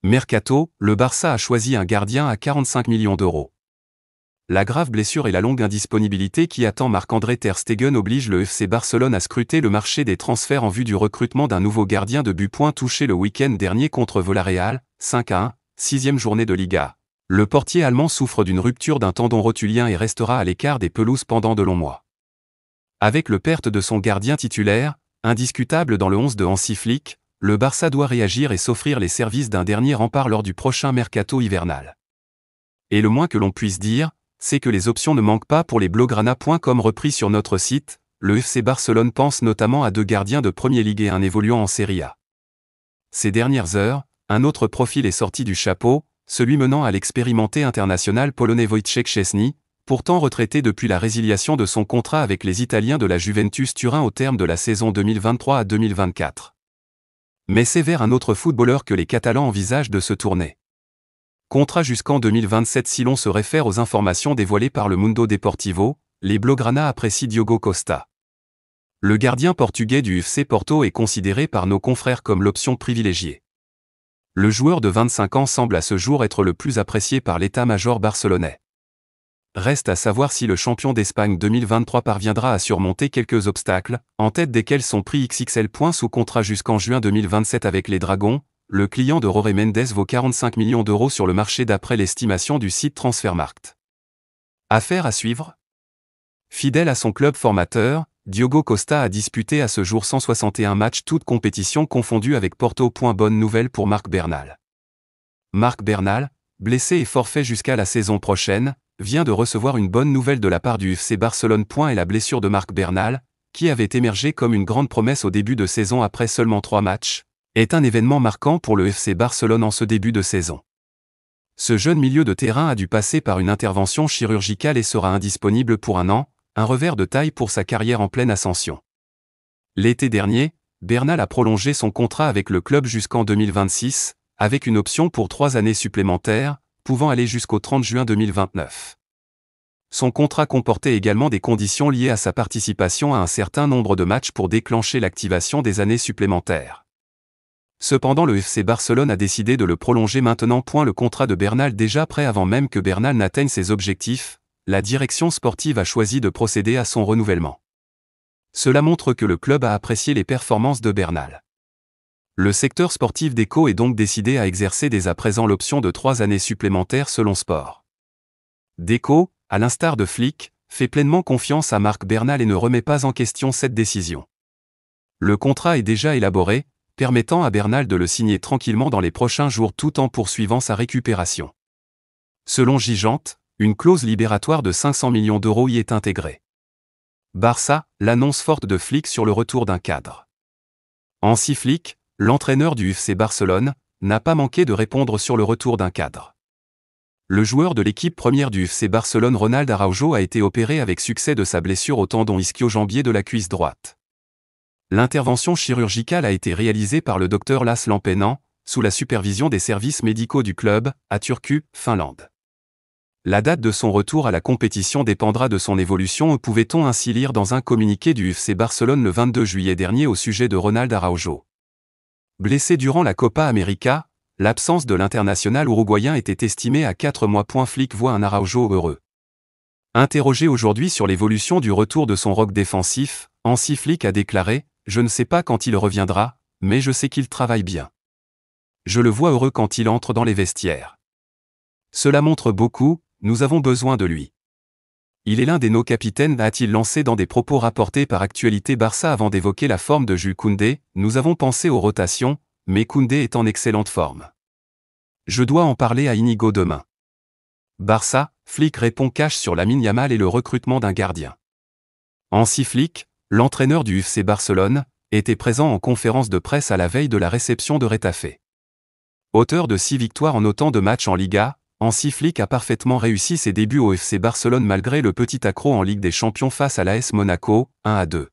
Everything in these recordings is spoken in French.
Mercato, le Barça a choisi un gardien à 45 millions d'euros. La grave blessure et la longue indisponibilité qui attend Marc-André Ter Stegen obligent le FC Barcelone à scruter le marché des transferts en vue du recrutement d'un nouveau gardien de but. Touché le week-end dernier contre Villarreal, 5-1, 6e journée de Liga. Le portier allemand souffre d'une rupture d'un tendon rotulien et restera à l'écart des pelouses pendant de longs mois. Avec le perte de son gardien titulaire, indiscutable dans le 11 de Hansi Flick, le Barça doit réagir et s'offrir les services d'un dernier rempart lors du prochain mercato hivernal. Et le moins que l'on puisse dire, c'est que les options ne manquent pas pour les Blaugrana. Comme repris sur notre site, le FC Barcelone pense notamment à 2 gardiens de Premier Ligue et un évoluant en Serie A. Ces dernières heures, un autre profil est sorti du chapeau, celui menant à l'expérimenté international polonais Wojciech Szczesny, pourtant retraité depuis la résiliation de son contrat avec les Italiens de la Juventus Turin au terme de la saison 2023 à 2024. Mais c'est vers un autre footballeur que les Catalans envisagent de se tourner. Contrat jusqu'en 2027 si l'on se réfère aux informations dévoilées par le Mundo Deportivo, les Blaugrana apprécient Diogo Costa. Le gardien portugais du FC Porto est considéré par nos confrères comme l'option privilégiée. Le joueur de 25 ans semble à ce jour être le plus apprécié par l'état-major barcelonais. Reste à savoir si le champion d'Espagne 2023 parviendra à surmonter quelques obstacles, en tête desquels son prix XXL. Sous contrat jusqu'en juin 2027 avec les Dragons, le client de Jorge Mendes vaut 45 millions d'euros sur le marché d'après l'estimation du site Transfermarkt. Affaire à suivre. Fidèle à son club formateur, Diogo Costa a disputé à ce jour 161 matchs toutes compétitions confondues avec Porto. Bonne nouvelle pour Marc Bernal. Marc Bernal, blessé et forfait jusqu'à la saison prochaine, vient de recevoir une bonne nouvelle de la part du FC Barcelone. Et la blessure de Marc Bernal, qui avait émergé comme une grande promesse au début de saison après seulement 3 matchs, est un événement marquant pour le FC Barcelone en ce début de saison. Ce jeune milieu de terrain a dû passer par une intervention chirurgicale et sera indisponible pour 1 an, un revers de taille pour sa carrière en pleine ascension. L'été dernier, Bernal a prolongé son contrat avec le club jusqu'en 2026, avec une option pour 3 années supplémentaires, pouvant aller jusqu'au 30 juin 2029. Son contrat comportait également des conditions liées à sa participation à un certain nombre de matchs pour déclencher l'activation des années supplémentaires. Cependant le FC Barcelone a décidé de le prolonger maintenant. Le contrat de Bernal déjà prêt avant même que Bernal n'atteigne ses objectifs, la direction sportive a choisi de procéder à son renouvellement. Cela montre que le club a apprécié les performances de Bernal. Le secteur sportif d'Eco est donc décidé à exercer dès à présent l'option de 3 années supplémentaires selon Sport. Deco, à l'instar de Flick, fait pleinement confiance à Marc Bernal et ne remet pas en question cette décision. Le contrat est déjà élaboré, permettant à Bernal de le signer tranquillement dans les prochains jours tout en poursuivant sa récupération. Selon Gigante, une clause libératoire de 500 millions d'euros y est intégrée. Barça, l'annonce forte de Flick sur le retour d'un cadre. Hansi Flick, l'entraîneur du FC Barcelone, n'a pas manqué de répondre sur le retour d'un cadre. Le joueur de l'équipe première du FC Barcelone Ronald Araujo a été opéré avec succès de sa blessure au tendon ischio-jambier de la cuisse droite. L'intervention chirurgicale a été réalisée par le docteur Laszlo Pennan, sous la supervision des services médicaux du club, à Turku, Finlande. La date de son retour à la compétition dépendra de son évolution, pouvait-on ainsi lire dans un communiqué du FC Barcelone le 22 juillet dernier au sujet de Ronald Araujo. Blessé durant la Copa América, l'absence de l'international uruguayen était estimée à 4 mois. Flick voit un Araujo heureux. Interrogé aujourd'hui sur l'évolution du retour de son roc défensif, Hansi Flick a déclaré « Je ne sais pas quand il reviendra, mais je sais qu'il travaille bien. Je le vois heureux quand il entre dans les vestiaires. Cela montre beaucoup, nous avons besoin de lui. Il est l'un des nos capitaines », a-t-il lancé dans des propos rapportés par Actualité Barça avant d'évoquer la forme de Jules Koundé. « Nous avons pensé aux rotations, mais Koundé est en excellente forme. Je dois en parler à Inigo demain. » Barça, Flick répond cash sur Lamine Yamal et le recrutement d'un gardien. Hansi Flick, l'entraîneur du FC Barcelone, était présent en conférence de presse à la veille de la réception de Retafe. Auteur de 6 victoires en autant de matchs en Liga, Hansi Flick a parfaitement réussi ses débuts au FC Barcelone malgré le petit accroc en Ligue des Champions face à l'AS Monaco, 1-2.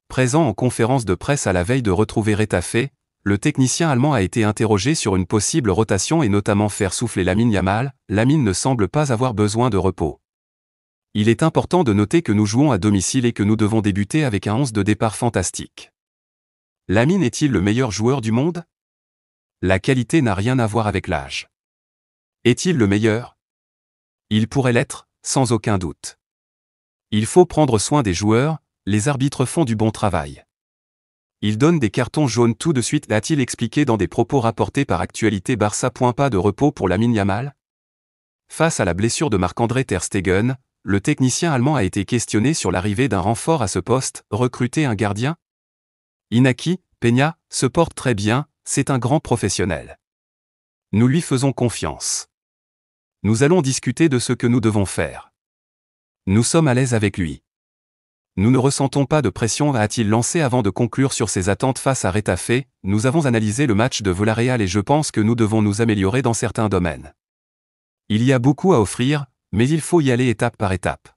Présent en conférence de presse à la veille de retrouver Retafe, le technicien allemand a été interrogé sur une possible rotation et notamment faire souffler Lamine Yamal. Lamine ne semble pas avoir besoin de repos. Il est important de noter que nous jouons à domicile et que nous devons débuter avec un 11 de départ fantastique. Lamine est-il le meilleur joueur du monde ? La qualité n'a rien à voir avec l'âge. Est-il le meilleur? Il pourrait l'être, sans aucun doute. Il faut prendre soin des joueurs, les arbitres font du bon travail. Il donne des cartons jaunes tout de suite, a-t-il expliqué dans des propos rapportés par Actualité Barça. Pas de repos pour Lamine Yamal? Face à la blessure de Marc-André Ter Stegen, le technicien allemand a été questionné sur l'arrivée d'un renfort à ce poste, recruter un gardien? Iñaki Peña se porte très bien, c'est un grand professionnel. Nous lui faisons confiance. Nous allons discuter de ce que nous devons faire. Nous sommes à l'aise avec lui. Nous ne ressentons pas de pression, a-t-il lancé avant de conclure sur ses attentes face à Retafe. Nous avons analysé le match de Villarreal et je pense que nous devons nous améliorer dans certains domaines. Il y a beaucoup à offrir, mais il faut y aller étape par étape.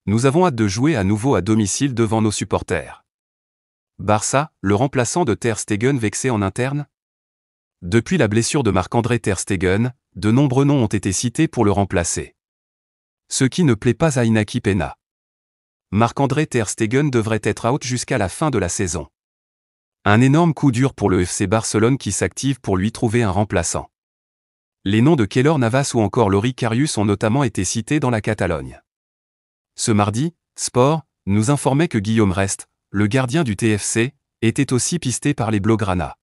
Nous avons hâte de jouer à nouveau à domicile devant nos supporters. Barça, le remplaçant de Ter Stegen vexé en interne? Depuis la blessure de Marc-André Ter Stegen, de nombreux noms ont été cités pour le remplacer. Ce qui ne plaît pas à Iñaki Peña. Marc-André Ter Stegen devrait être out jusqu'à la fin de la saison. Un énorme coup dur pour le FC Barcelone qui s'active pour lui trouver un remplaçant. Les noms de Keylor Navas ou encore Loris Karius ont notamment été cités dans la Catalogne. Ce mardi, Sport nous informait que Guillaume Rest, le gardien du TFC, était aussi pisté par les Blaugrana.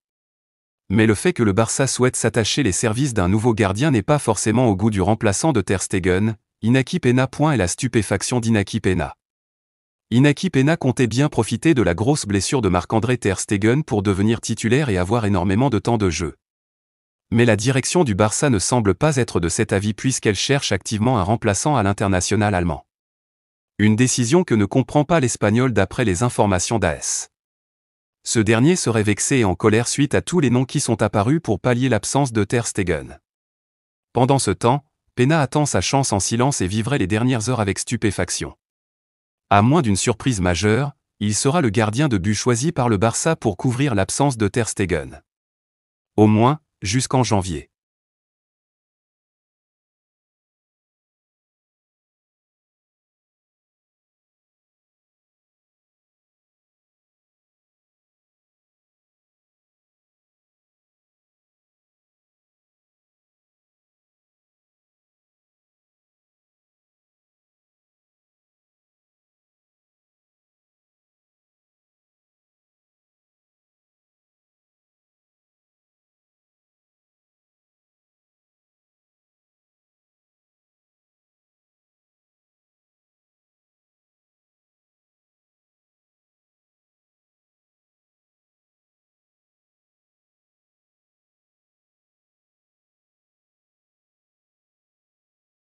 Mais le fait que le Barça souhaite s'attacher les services d'un nouveau gardien n'est pas forcément au goût du remplaçant de Ter Stegen, Iñaki Peña. Et la stupéfaction d'Iñaki Peña. Iñaki Peña comptait bien profiter de la grosse blessure de Marc-André Ter Stegen pour devenir titulaire et avoir énormément de temps de jeu. Mais la direction du Barça ne semble pas être de cet avis puisqu'elle cherche activement un remplaçant à l'international allemand. Une décision que ne comprend pas l'Espagnol d'après les informations d'AS. Ce dernier serait vexé et en colère suite à tous les noms qui sont apparus pour pallier l'absence de Ter Stegen. Pendant ce temps, Peña attend sa chance en silence et vivrait les dernières heures avec stupéfaction. À moins d'une surprise majeure, il sera le gardien de but choisi par le Barça pour couvrir l'absence de Ter Stegen. Au moins, jusqu'en janvier.